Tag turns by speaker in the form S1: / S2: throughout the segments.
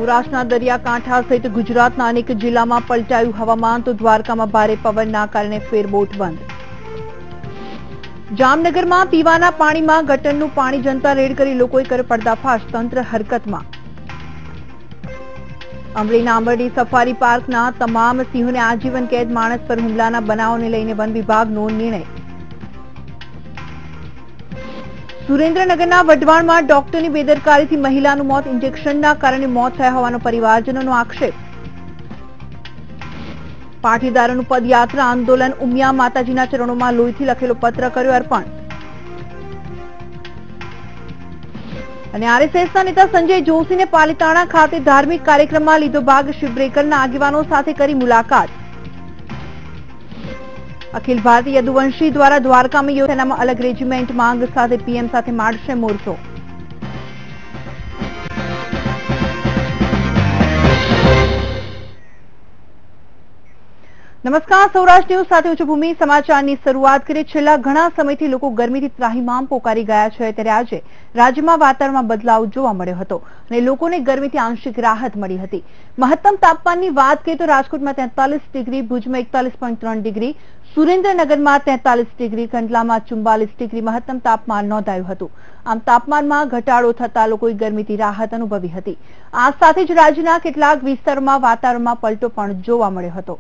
S1: સૌરાષ્ટ્રના દરિયાકાંઠા સહિત ગુજરાતના અનેક જિલ્લામાં પલટાયું હવામાન તો દ્વારકામાં ભારે પવનના કારણે ફેરબોટ બંધ। જામનગરમાં પીવાના પાણીમાં ગટરનું પાણી જનતા રેડ કરી લોકોએ કર્યો પર્દાફાશ, તંત્ર હરકતમાં। અમરેલીના આંબરડી સફારી પાર્કના તમામ સિંહોને આજીવન કેદ, માણસ પર હુમલાના બનાવોને લઈને વન વિભાગનો નિર્ણય। સુરેન્દ્રનગરના વઢવાણમાં ડોક્ટરની બેદરકારીથી મહિલાનું મોત, ઇન્જેક્શનના કારણે મોત થયા હોવાનો પરિવારજનોનો આક્ષેપ। પાટીદારોનું પદયાત્રા આંદોલન, ઉમિયા માતાજીના ચરણોમાં લોહીથી લખેલો પત્ર કર્યો અર્પણ। અને આરએસએસના નેતા સંજય જોશીને પાલિતાણા ખાતે ધાર્મિક કાર્યક્રમમાં લીધો ભાગ, શિવબ્રેકરના આગેવાનો સાથે કરી મુલાકાત। અખિલ ભારતીય યદુવંશી દ્વારા દ્વારકામાં યોજાનામાં અલગ રેજીમેન્ટ માંગ સાથે પીએમ સાથે માંડશે મોરચો। નમસ્કાર, સૌરાષ્ટ્ર ન્યૂઝ સાથે હું છું ભૂમિ। સમાચારની શરૂઆત કરીએ। છેલ્લા ઘણા સમયથી લોકો ગરમીથી ત્રાહિમામ પોકારી ગયા છે, ત્યારે આજે રાજ્યમાં વાતાવરણમાં બદલાવ જોવા મળ્યો હતો અને લોકોને ગરમીથી આંશિક રાહત મળી હતી। મહત્તમ તાપમાનની વાત કરીએ તો રાજકોટમાં 43 ડિગ્રી, ભુજમાં 41.3 ડિગ્રી, સુરેન્દ્રનગરમાં 43 ડિગ્રી, કંડલામાં 44 ડિગ્રી મહત્તમ તાપમાન નોંધાયું હતું। આમ તાપમાનમાં ઘટાડો થતા લોકોએ ગરમીથી રાહત અનુભવી હતી। આ સાથે જ રાજ્યના કેટલાક વિસ્તારોમાં વાતાવરણમાં પલટો પણ જોવા મળ્યો હતો।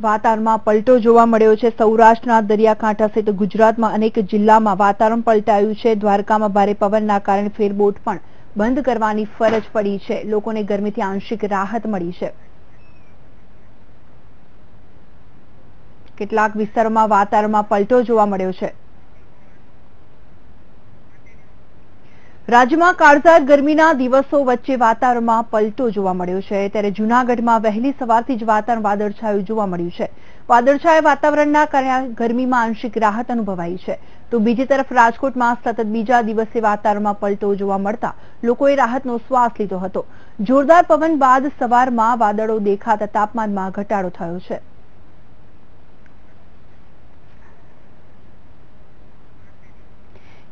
S1: વાતાવરણમાં પલટો જોવા મળ્યો છે। સૌરાષ્ટ્રના દરિયાકાંઠા સહિત ગુજરાતમાં અનેક જિલ્લામાં વાતાવરણ પલટાયું છે। દ્વારકામાં ભારે પવનના કારણે ફેરબોટ પણ બંધ કરવાની ફરજ પડી છે। લોકોને ગરમીથી આંશિક રાહત મળી છે। કેટલાક વિસ્તારોમાં વાતાવરણમાં પલટો જોવા મળ્યો છે। રાજ્યમાં કાળઝાળ ગરમીના દિવસો વચ્ચે વાતાવરણમાં પલટો જોવા મળ્યો છે, ત્યારે જૂનાગઢમાં વહેલી સવારથી જ વાતાવરણ વાદળછાયું જોવા મળ્યું છે। વાદળછાયા વાતાવરણના કારણે ગરમીમાં આંશિક રાહત અનુભવાઈ છે, તો બીજી તરફ રાજકોટમાં સતત બીજા દિવસે વાતાવરણમાં પલટો જોવા મળતા લોકોએ રાહતનો શ્વાસ લીધો હતો। જોરદાર પવન બાદ સવારમાં વાદળો દેખાતા તાપમાનમાં ઘટાડો થયો છે।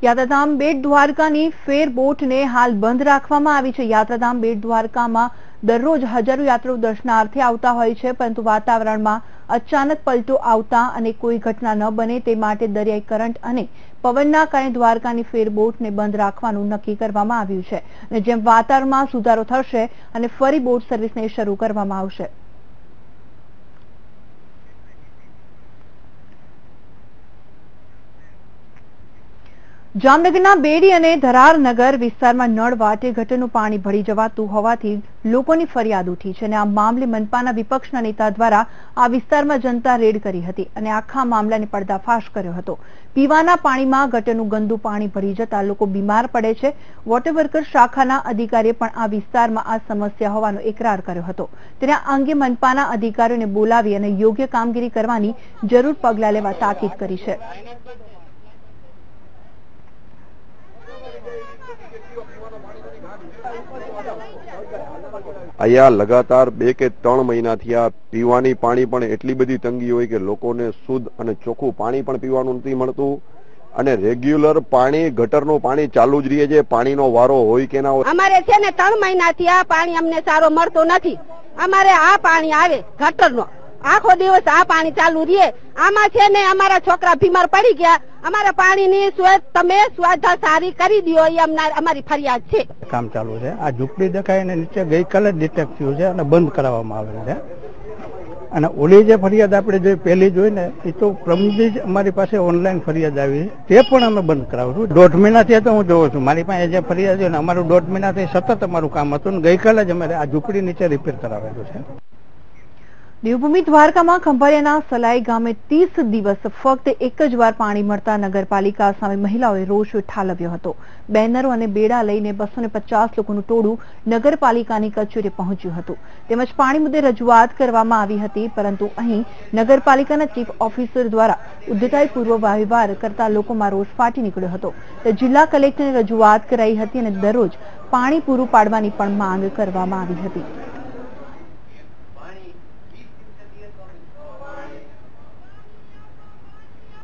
S1: યાત્રાધામ બેટ દ્વારકાની ફેરબોટને હાલ બંધ રાખવામાં આવી છે। યાત્રાધામ બેટ દ્વારકામાં દરરોજ હજારો યાત્રાળુ દર્શનાર્થે આવતા હોય છે, પરંતુ વાતાવરણમાં અચાનક પલટો આવતા અને કોઈ ઘટના ન બને તે માટે દરિયાઈ કરંટ અને પવનના કારણે દ્વારકાની ફેરબોટને બંધ રાખવાનું નક્કી કરવામાં આવ્યું છે। અને જેમ વાતાવરણમાં સુધારો થશે અને ફરી બોટ સર્વિસને શરૂ કરવામાં આવશે। જામનગરના બેડી અને ધરારનગર વિસ્તારમાં નળ વાટે ગટરનું પાણી ભળી જવાતું હોવાથી લોકોની ફરિયાદ ઉઠી છે અને આ મામલે મનપાના વિપક્ષના નેતા દ્વારા આ વિસ્તારમાં જનતા રેડ કરી હતી અને આખા મામલાને પર્દાફાશ કર્યો હતો। પીવાના પાણીમાં ગટરનું ગંદુ પાણી ભળી જતા લોકો બીમાર પડે છે। વોટર વર્કર શાખાના અધિકારીએ પણ આ વિસ્તારમાં આ સમસ્યા હોવાનો એકરાર કર્યો હતો। તેને આ અંગે મનપાના અધિકારીઓને બોલાવી અને યોગ્ય કામગીરી કરવાની જરૂર પગલાં લેવા તાકીદ કરી છે।
S2: અહીંયા લગાતાર 2 કે 3 મહિનાથી આ પીવાની પાણી પણ એટલી બધી તંગી હોય કે લોકોને શુદ્ધ અને ચોખ્ખું પાણી પણ પીવાનું નથી મળતું અને રેગ્યુલર પાણી ગટરનું પાણી ચાલુ જ રહે છે। પાણીનો વારો હોય કે ના હોય,
S3: અમારે છે ને 3 મહિનાથી આ પાણી અમને સારો મળતો નથી। અમારે આ પાણી આવે ગટરનો, આખો દિવસ આ પાણી ચાલુ રહે। આમાં છે ને અમારા છોકરા બીમાર પડી ગયા। અમારા પાણીની તમે સુવિધા સારી કરી દો એ અમારી ફરિયાદ છે।
S4: કામ ચાલુ છે। આ ઝૂંપડી દેખાય ને નીચે ગઈકાલે જ ડિટેક્ટ થયું છે અને બંધ કરાવવામાં આવેલ છે। અને ઓલી જે ફરિયાદ આપણે જોઈ પહેલી જોઈ ને એ તો પ્રમદી જ અમારી પાસે ઓનલાઈન ફરિયાદ આવી તે પણ અમે બંધ કરાવશું। 1.5 મહિનાથી તો હું જોઉં છું, મારી પાસે જે ફરિયાદ છે ને અમારું 1.5 મહિનાથી સતત અમારું કામ હતું ને ગઈકાલે જ અમારે આ ઝૂંપડી નીચે રિપેર કરાવેલું છે।
S1: દેવભૂમિ દ્વારકામાં ખંભાળિયાના સલાઈ ગામે 30 દિવસ ફક્ત એક જ વાર પાણી મળતા નગરપાલિકા સામે મહિલાઓએ રોષ ઠાલવ્યો હતો। બેનરો અને બેડા લઈને 250 લોકોનું ટોળું નગરપાલિકાની કચેરીએ પહોંચ્યું હતું તેમજ પાણી મુદ્દે રજૂઆત કરવામાં આવી હતી, પરંતુ અહીં નગરપાલિકાના ચીફ ઓફિસર દ્વારા ઉદ્ધતાઈપૂર્વક વ્યવહાર કરતા લોકોમાં રોષ ફાટી નીકળ્યો હતો। જિલ્લા કલેક્ટરને રજૂઆત કરાઈ હતી અને દરરોજ પાણી પૂરું પાડવાની પણ માંગ કરવામાં આવી હતી।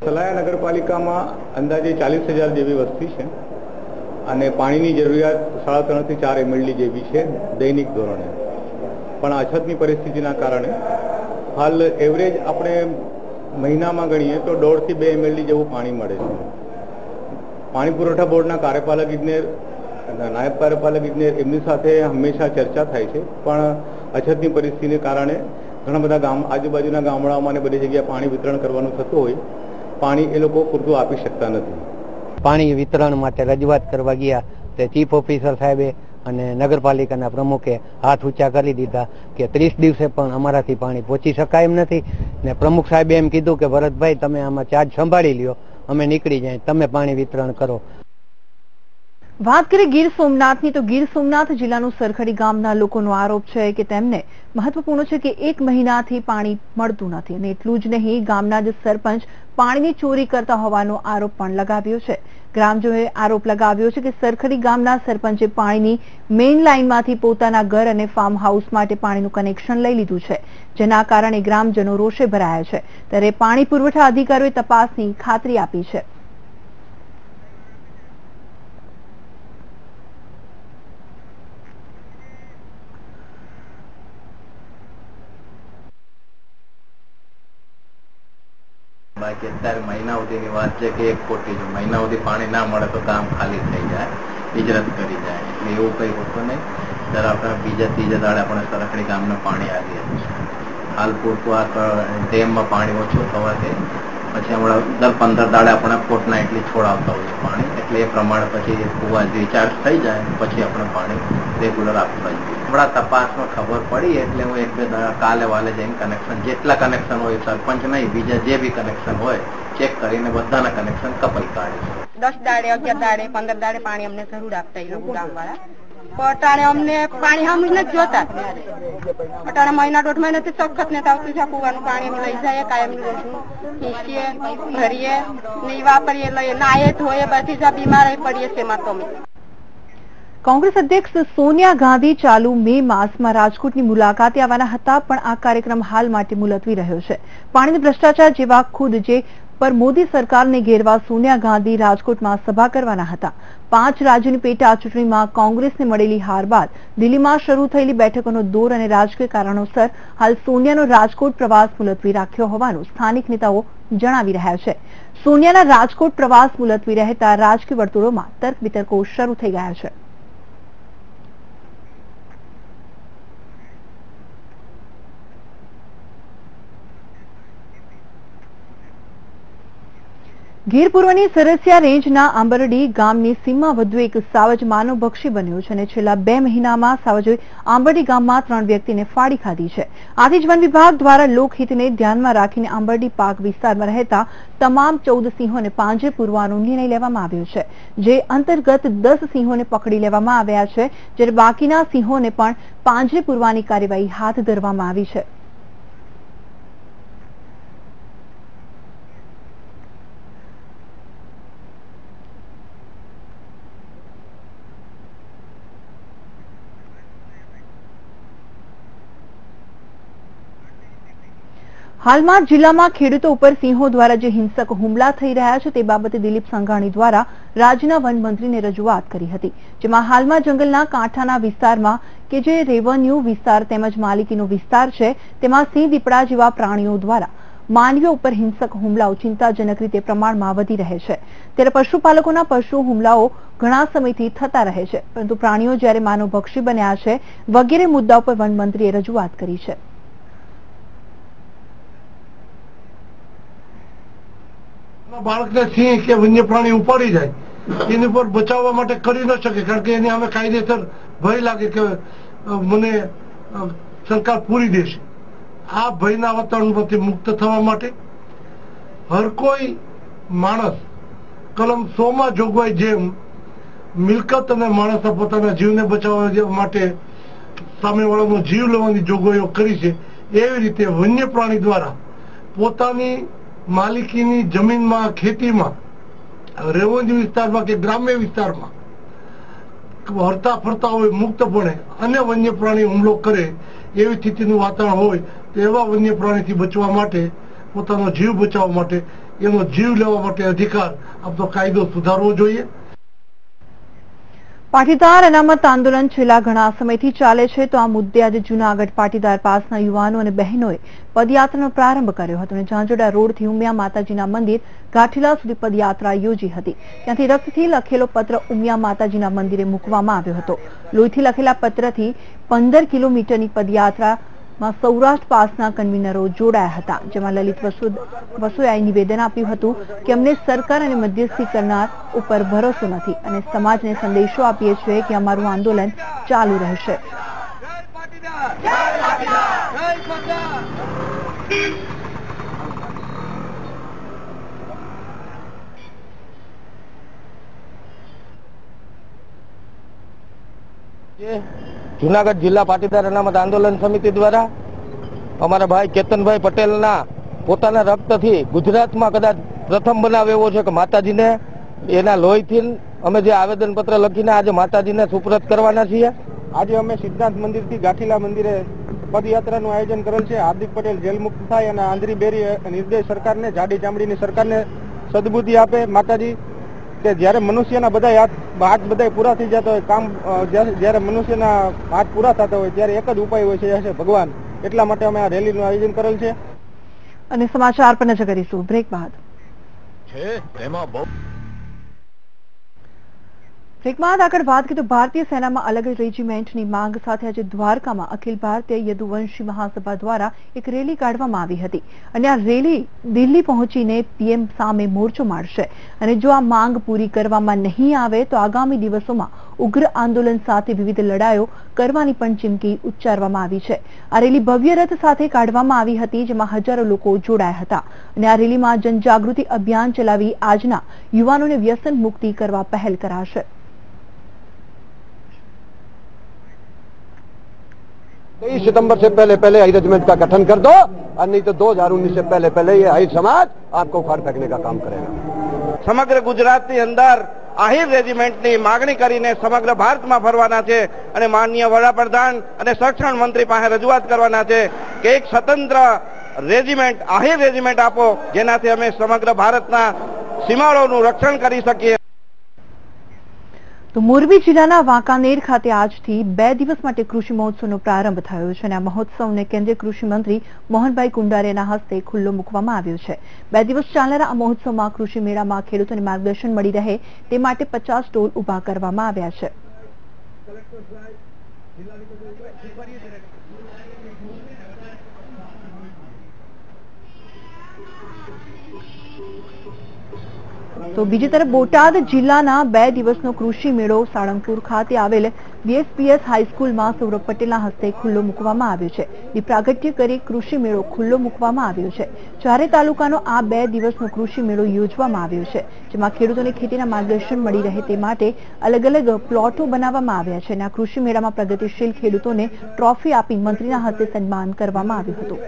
S5: સલાયા નગરપાલિકામાં અંદાજે 40,000 જેવી વસ્તી છે અને પાણીની જરૂરિયાત 3.5 થી 4 MLD જેવી છે દૈનિક ધોરણે. પણ અછતની પરિસ્થિતિના કારણે હાલ એવરેજ આપણે મહિનામાં ગણીએ તો 1.5 થી 2 MLD જેવું પાણી મળે છે. પાણી પુરવઠા બોર્ડના કાર્યપાલક ઇજનેર, નાયબ કાર્યપાલક ઇજનેર એમની સાથે હંમેશા ચર્ચા થાય છે, પણ અછતની પરિસ્થિતિને કારણે ઘણા બધા આજુબાજુના ગામડાઓમાં અને બધી જગ્યાએ પાણી વિતરણ કરવાનું થતું હોય, પાણી એ લોકો પૂરતું આપી શકતા નથી.
S6: પાણી વિતરણ માટે રજૂઆત કરવા ગયા તે ચીફ ઓફિસર સાહેબે અને નગરપાલિકાના પ્રમુખે હાથ ઊંચા કરી દીધા કે 30 દિવસે પણ અમારાથી પાણી પહોંચી શકાય એમ નથી. ને પ્રમુખ સાહેબે એમ કીધું કે ભરતભાઈ તમે આમાં ચાર્જ સંભાળી લ્યો, અમે નીકળી જાય, તમે પાણી વિતરણ કરો.
S1: વાત કરીએ ગીર સોમનાથની તો ગીર સોમનાથ જિલ્લાનું સરખડી ગામના લોકોનો આરોપ છે કે તેમને મહત્વપૂર્ણ છે કે 1 મહિનાથી પાણી મળતું નથી અને એટલું જ નહીં, ગામના જ સરપંચ પાણીની ચોરી કરતા હોવાનો આરોપ પણ લગાવ્યો છે. ગ્રામજનોએ આરોપ લગાવ્યો છે કે સરખડી ગામના સરપંચે પાણીની મેઇન લાઇનમાંથી પોતાના ઘર અને ફાર્મ હાઉસ માટે પાણીનું કનેક્શન લઈ લીધું છે, જેના કારણે ગ્રામજનો રોષે ભરાયા છે. ત્યારે પાણી પુરવઠા અધિકારીઓએ તપાસની ખાતરી આપી છે.
S7: બાકી અત્યારે મહિના સુધીની વાત છે કે 1 કોટી જો મહિના સુધી પાણી ના મળે તો ગામ ખાલી થઈ જાય, હિજરત કરી જાય. એટલે એવું કંઈ હોતું નહીં. ત્યારે આપણે બીજા ત્રીજા દાડે આપણે સરખડી ગામનું પાણી આવી રહ્યું છે. હાલ પૂરતું આ ડેમમાં પાણી ઓછું થવાથી પછી હમણાં દર 15 દાડે આપણે ફોર્ટનાઇટલી છોડાવતા હોઈએ પાણી, એટલે એ પ્રમાણે પછી કુવા રિચાર્જ થઈ જાય પછી આપણે પાણી રેગ્યુલર આપવા જોઈએ. હમણાં તપાસમાં ખબર પડી એટલે હું 1-2 કાલે વાલે જઈને કનેક્શન, જેટલા કનેક્શન હોય સરપંચ નહીં બીજા જે બી કનેક્શન હોય ચેક કરીને બધાના કનેક્શન કપાઈ કાઢીશું.
S3: 10 દાડે 11 દાડે 15 દાડે પાણી અમને જરૂર આપતા એ લોકો ગામવાળા. અટાણે અમને પાણી હમ નથી જોતા. અટાણે મહિના 1.5 મહિનાથી સખત ને આવતું છે. કુવાનું પાણી લઈ જાય કાયમ ખીસીએ ભરીએ નહીં વાપરીએ, લઈએ નાયે ધોઈએ, બધી જ બીમાર પડીએ છે. એમાં તો
S1: કોંગ્રેસ અધ્યક્ષ સોનિયા ગાંધી ચાલુ મે માસમાં રાજકોટની મુલાકાતે આવવાના હતા, પણ આ કાર્યક્રમ હાલ માટે મુલતવી રહ્યો છે. પાણીનો ભ્રષ્ટાચાર જેવા ખુદ જે પર મોદી સરકારને ઘેરવા સોનિયા ગાંધી રાજકોટમાં સભા કરવાના હતા. 5 રાજ્યોની પેટા ચૂંટણીમાં કોંગ્રેસને મળેલી હાર બાદ દિલ્હીમાં શરૂ થયેલી બેઠકોનો દોર અને રાજકીય કારણોસર હાલ સોનિયાનો રાજકોટ પ્રવાસ મુલતવી રાખ્યો હોવાનું સ્થાનિક નેતાઓ જણાવી રહ્યા છે. સોનિયાના રાજકોટ પ્રવાસ મુલતવી રહેતા રાજકીય વર્તુળોમાં તર્ક વિતર્કો શરૂ થઈ ગયા છે. ગીર પૂર્વની સરસિયા રેન્જના આંબરડી ગામની સીમમાં વધુ એક સાવજ માનવભક્ષી બન્યો છે અને છેલ્લા 2 મહિનામાં સાવજોએ આંબરડી ગામમાં 3 વ્યક્તિને ફાડી ખાધી છે. આથી જ વન વિભાગ દ્વારા લોકહિતને ધ્યાનમાં રાખીને આંબરડી પાક વિસ્તારમાં રહેતા તમામ 14 સિંહોને પાંજરે પૂરવાનો નિર્ણય લેવામાં આવ્યો છે, જે અંતર્ગત 10 સિંહોને પકડી લેવામાં આવ્યા છે, જ્યારે બાકીના સિંહોને પણ પાંજરે પૂરવાની કાર્યવાહી હાથ ધરવામાં આવી છે. હાલમાં જિલ્લામાં ખેડૂતો ઉપર સિંહો દ્વારા જે હિંસક હુમલા થઈ રહ્યા છે તે બાબતે દિલીપ સંઘાણી દ્વારા રાજ્યના વન મંત્રીને રજૂઆત કરી હતી, જેમાં હાલમાં જંગલના કાંઠાના વિસ્તારમાં કે જે રેવન્યુ વિસ્તાર તેમજ માલિકીનો વિસ્તાર છે તેમાં સિંહ, દીપડા જેવા પ્રાણીઓ દ્વારા માનવીઓ ઉપર હિંસક હુમલાઓ ચિંતાજનક રીતે પ્રમાણમાં વધી રહે છે. ત્યારે પશુપાલકોના પશુ હુમલાઓ ઘણા સમયથી થતા રહે છે, પરંતુ પ્રાણીઓ જ્યારે માનવભક્ષી બન્યા છે વગેરે મુદ્દાઓ પર વન મંત્રીએ રજૂઆત કરી છે.
S8: બાળકને સિંહ કે વન્ય પ્રાણી ઉપાડી જાય એની પર બચાવવા માટે કરી ન શકે, કારણ કે એની અમે કાયદેસર ભય લાગે કે મને સરકાર પૂરી દેશે. આ ભયના વાતાવરણમાંથી મુક્ત થવા માટે હર કોઈ માણસ કલમ 100 જોગવાઈ જેમ મિલકત અને માણસના પોતાના જીવને બચાવવા માટે સામેવાળાનો જીવ લેવાની જોગવાઈઓ કરી છે, એવી રીતે વન્ય પ્રાણી દ્વારા પોતાની માલિકીની જમીનમાં, ખેતીમાં, રેવન્યુ વિસ્તારમાં કે ગ્રામ્ય વિસ્તારમાં હરતા ફરતા હોય મુક્તપણે અન્ય વન્ય પ્રાણી હુમલો કરે એવી સ્થિતિનું વાતાવરણ હોય તો એવા વન્ય પ્રાણીથી બચવા માટે, પોતાનો જીવ બચાવવા માટે, એનો જીવ લેવા માટે અધિકાર આપતો કાયદો સુધારવો જોઈએ.
S1: પાટીદાર અનામત આંદોલન છેલ્લા ઘણા સમયથી ચાલે છે, તો આ મુદ્દે આજે જૂનાગઢ પાટીદાર પાસના યુવાનો અને બહેનોએ પદયાત્રાનો પ્રારંભ કર્યો હતો અને ઝાંઝોડા રોડથી ઉમિયા માતાજીના મંદિર ગાંઠીલા સુધી પદયાત્રા યોજી હતી. ત્યાંથી રક્તથી લખેલો પત્ર ઉમિયા માતાજીના મંદિરે મૂકવામાં આવ્યો હતો. લોહીથી લખેલા પત્રથી 15 કિલોમીટરની પદયાત્રામાં સૌરાષ્ટ્ર પાસના કન્વીનરો જોડાયા હતા, જેમાં લલિત વસોયાએ નિવેદન આપ્યું હતું કે અમને સરકાર અને મધ્યસ્થી કરનાર ઉપર ભરોસો નથી અને સમાજને સંદેશો આપીએ છીએ કે અમારું આંદોલન ચાલુ રહેશે.
S9: જૂનાગઢ જિલ્લા પાટીદાર અનામત આંદોલન સમિતિ દ્વારા અમારા ભાઈ કેતનભાઈ પટેલના પોતાના રક્તથી ગુજરાતમાં કદાચ પ્રથમ બનાવ એવો છે કે માતાજીને એના લોહીથી અમે જે આવેદનપત્ર લખીને આજે માતાજીને સુપરત કરવાના છીએ. આજે અમે સિદ્ધાંત મંદિરથી ગાંઠીલા મંદિરે પદયાત્રાનું આયોજન કરેલ છે. હાર્દિક પટેલ જેલમુક્ત થાય અને આંધ્રી બેરી નિર્દય સરકારને, જાડી ચામડીની સરકારને સદબુદ્ધિ આપે માતાજી, કે જ્યારે મનુષ્યના બધા હાથ બધા પૂરા થઈ જતા હોય, કામ જ્યારે મનુષ્યના હાથ પૂરા થતા હોય ત્યારે એક જ ઉપાય હોય છે ભગવાન. એટલા માટે અમે આ રેલીનું આયોજન કરેલ છે.
S1: અને સમાચાર પર નજર કરીશું બ્રેક બાદ. બ્રેક બાદ આગળ વાત કરીએ તો ભારતીય સેનામાં અલગ રેજિમેન્ટની માંગ સાથે આજે દ્વારકામાં અખિલ ભારતીય યદુવંશી મહાસભા દ્વારા એક રેલી કાઢવામાં આવી હતી અને આ રેલી દિલ્હી પહોંચીને પીએમ સામે મોરચો માંડશે અને જો આ માંગ પૂરી કરવામાં નહીં આવે તો આગામી દિવસોમાં ઉગ્ર આંદોલન સાથે વિવિધ લડાઈઓ કરવાની પણ ચીમકી ઉચ્ચારવામાં આવી છે. આ રેલી ભવ્ય રથ સાથે કાઢવામાં આવી હતી, જેમાં હજારો લોકો જોડાયા હતા અને આ રેલીમાં જનજાગૃતિ અભિયાન ચલાવી આજના યુવાનોને વ્યસન મુક્તિ કરવા પહેલ કરાશે.
S2: 23 सितंबर से पहले हाई रेजिमेंट का गठन कर दो और नहीं तो 2019 से पहले ये हाई समाज आपको उखाड़ फेंकने का काम करेगा.
S9: સમગ્ર ગુજરાતની અંદર આહિર રેજિમેન્ટની માગણી કરીને સમગ્ર ભારતમાં ફરવાના છે અને માનનીય વડાપ્રધાન અને સંરક્ષણ મંત્રી પાસે રજૂઆત કરવાના છે કે એક સ્વતંત્ર રેજિમેન્ટ, આહિર રેજિમેન્ટ આપો, જેનાથી અમે સમગ્ર ભારતના સીમાઓનું રક્ષણ કરી શકીએ.
S1: તો મોરબી જિલ્લાના વાંકાનેર ખાતે આજથી 2 દિવસ માટે કૃષિ મહોત્સવનો પ્રારંભ થયો છે અને આ મહોત્સવને કેન્દ્રીય કૃષિ મંત્રી મોહનભાઈ કુંડારિયાના હસ્તે ખુલ્લો મૂકવામાં આવ્યો છે. 2 દિવસ ચાલનારા આ મહોત્સવમાં કૃષિ મેળામાં ખેડૂતોને માર્ગદર્શન મળી રહે તે માટે 50 સ્ટોલ ઉભા કરવામાં આવ્યા છે. તો બીજી તરફ બોટાદ જિલ્લાના 2 દિવસનો કૃષિ મેળો સાળંગપુર ખાતે આવેલ વીએસપીએસ હાઈસ્કૂલમાં સૌરભ પટેલના હસ્તે ખુલ્લો મૂકવામાં આવ્યો છે. દીપ પ્રાગટ્ય કરી કૃષિ મેળો ખુલ્લો મૂકવામાં આવ્યો છે. 4 તાલુકાનો આ 2 દિવસનો કૃષિ મેળો યોજવામાં આવ્યો છે, જેમાં ખેડૂતોને ખેતીના માર્ગદર્શન મળી રહે તે માટે અલગ અલગ પ્લોટો બનાવવામાં આવ્યા છે અને આ કૃષિ મેળામાં પ્રગતિશીલ ખેડૂતોને ટ્રોફી આપી મંત્રીના હસ્તે સન્માન કરવામાં આવ્યું હતું.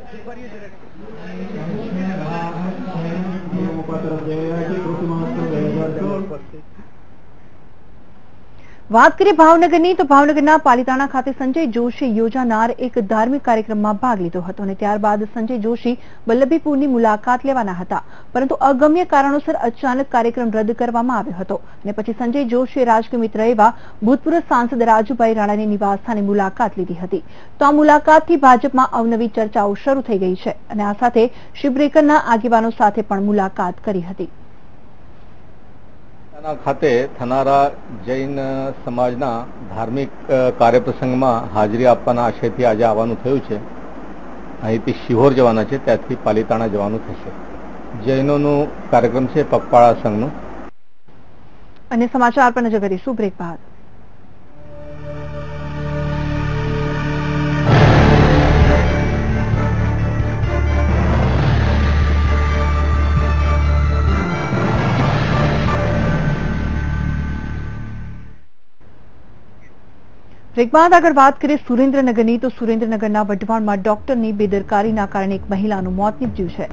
S1: વાત કરીએ ભાવનગરની, તો ભાવનગરના પાલિતાણા ખાતે સંજય જોશી યોજાનાર એક ધાર્મિક કાર્યક્રમમાં ભાગ લીધો હતો અને ત્યારબાદ સંજય જોશી વલ્લભીપુરની મુલાકાત લેવાના હતા, પરંતુ અગમ્ય કારણોસર અચાનક કાર્યક્રમ રદ કરવામાં આવ્યો હતો અને પછી સંજય જોશીએ રાજકીય મિત્ર એવા ભૂતપૂર્વ સાંસદ રાજુભાઈ રાણાની નિવાસસ્થાને મુલાકાત લીધી હતી. તો આ મુલાકાતથી ભાજપમાં અવનવી ચર્ચાઓ શરૂ થઈ ગઈ છે અને આ સાથે શિવબ્રેકરના આગેવાનો સાથે પણ મુલાકાત કરી હતી.
S5: ખાતે થનારા જૈન સમાજના ધાર્મિક કાર્યપ્રસંગમાં હાજરી આપવાના આશયથી આજે આવવાનું થયું છે. અહીંથી શિહોર જવાના છે, ત્યાંથી પાલિતાણા જવાનું થશે. જૈનોનું કાર્યક્રમ છે પગપાળા સંઘનું.
S1: અને સમાચાર પર નજર કરીશું બ્રેક બાદ. બ્રેક બાદ આગળ વાત કરીએ સુરેન્દ્રનગરની, તો સુરેન્દ્રનગરના વઢવાણમાં ડોક્ટરની બેદરકારીના કારણે એક મહિલાનું મોત નીપજ્યું છે.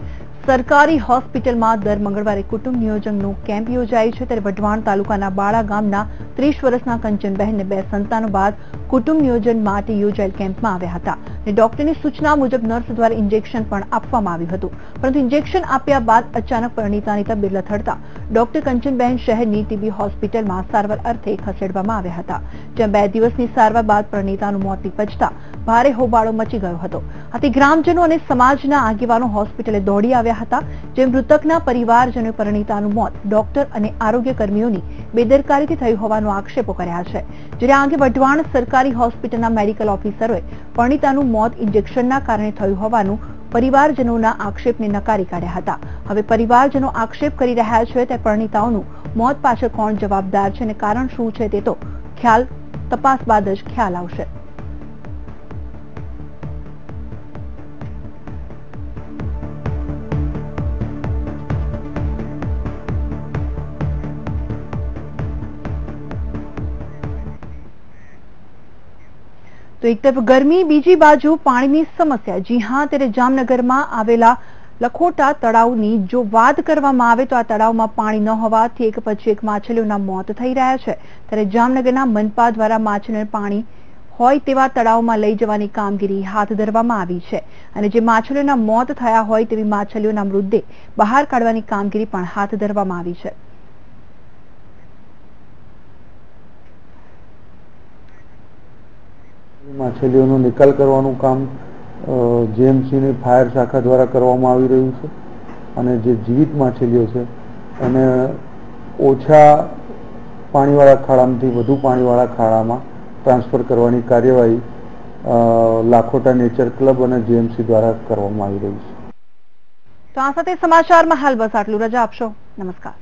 S1: સરકારી હોસ્પિટલમાં દર મંગળવારે કુટુંબ નિયોજનનો કેમ્પ યોજાય છે, ત્યારે વઢવાણ તાલુકાના બાળા ગામના 30 વર્ષના કંચનબહેનને 2 સંતાનો બાદ કુટુંબ નિયોજન માટે યોજાયેલ કેમ્પમાં આવ્યા હતા અને ડોક્ટરની સૂચના મુજબ નર્સ દ્વારા ઇન્જેક્શન પણ આપવામાં આવ્યું હતું, પરંતુ ઇન્જેક્શન આપ્યા બાદ અચાનક પરિણીતાની તબિયત લથડતા ડોક્ટર કંચનબેન શહેરની ટીબી હોસ્પિટલમાં સારવાર અર્થે ખસેડવામાં આવ્યા હતા, જ્યાં 2 દિવસની સારવાર બાદ પરિણીતાનું મોત નીપજતા ભારે હોબાળો મચી ગયો હતો. આથી ગ્રામજનો અને સમાજના આગેવાનો હોસ્પિટલે દોડી આવ્યા હતા, જે મૃતકના પરિવારજનોએ પરિણીતાનું મોત ડોક્ટર અને આરોગ્ય કર્મીઓની બેદરકારીથી થયું હોવાનો આક્ષેપો કર્યા છે. જ્યારે આ અંગે વઢવાણ સરકારી હોસ્પિટલના મેડિકલ ઓફિસરોએ પરિણીતાનું મોત ઇન્જેક્શનના કારણે થયું હોવાનું પરિવારજનોના આક્ષેપને નકારી કાઢ્યા હતા. હવે પરિવારજનો આક્ષેપ કરી રહ્યા છે તે પરિણીતાઓનું મોત પાછળ કોણ જવાબદાર છે અને કારણ શું છે તે તો તપાસ બાદ જ ખ્યાલ આવશે. તો એક તરફ ગરમી, બીજી બાજુ પાણીની સમસ્યા. જી હા, ત્યારે જામનગરમાં આવેલા લખોટા તળાવની જો વાત કરવામાં આવે તો આ તળાવમાં પાણી ન હોવાથી એક પછી એક માછલીઓના મોત થઈ રહ્યા છે. ત્યારે જામનગરના મનપા દ્વારા માછલીઓને પાણી હોય તેવા તળાવમાં લઈ જવાની કામગીરી હાથ ધરવામાં આવી છે અને જે માછલીઓના મોત થયા હોય તેવી માછલીઓના મૃતદેહ બહાર કાઢવાની કામગીરી પણ હાથ ધરવામાં આવી છે.
S10: માછલીઓનો નિકાલ કરવાનું કામ જેએમસીની ફાયર શાખા દ્વારા કરવામાં આવી રહ્યું છે અને જે જીવિત માછલીઓ છે એને ઓછા પાણીવાળા ખાડામાંથી વધુ પાણીવાળા ખાડામાં ટ્રાન્સફર કરવાની કાર્યવાહી લાખોટા નેચર ક્લબ અને જેએમસી દ્વારા કરવામાં આવી રહી છે.
S1: તો આ સાથે સમાચારમાં હાલ બસ આટલું. રજા આપશો. નમસ્કાર.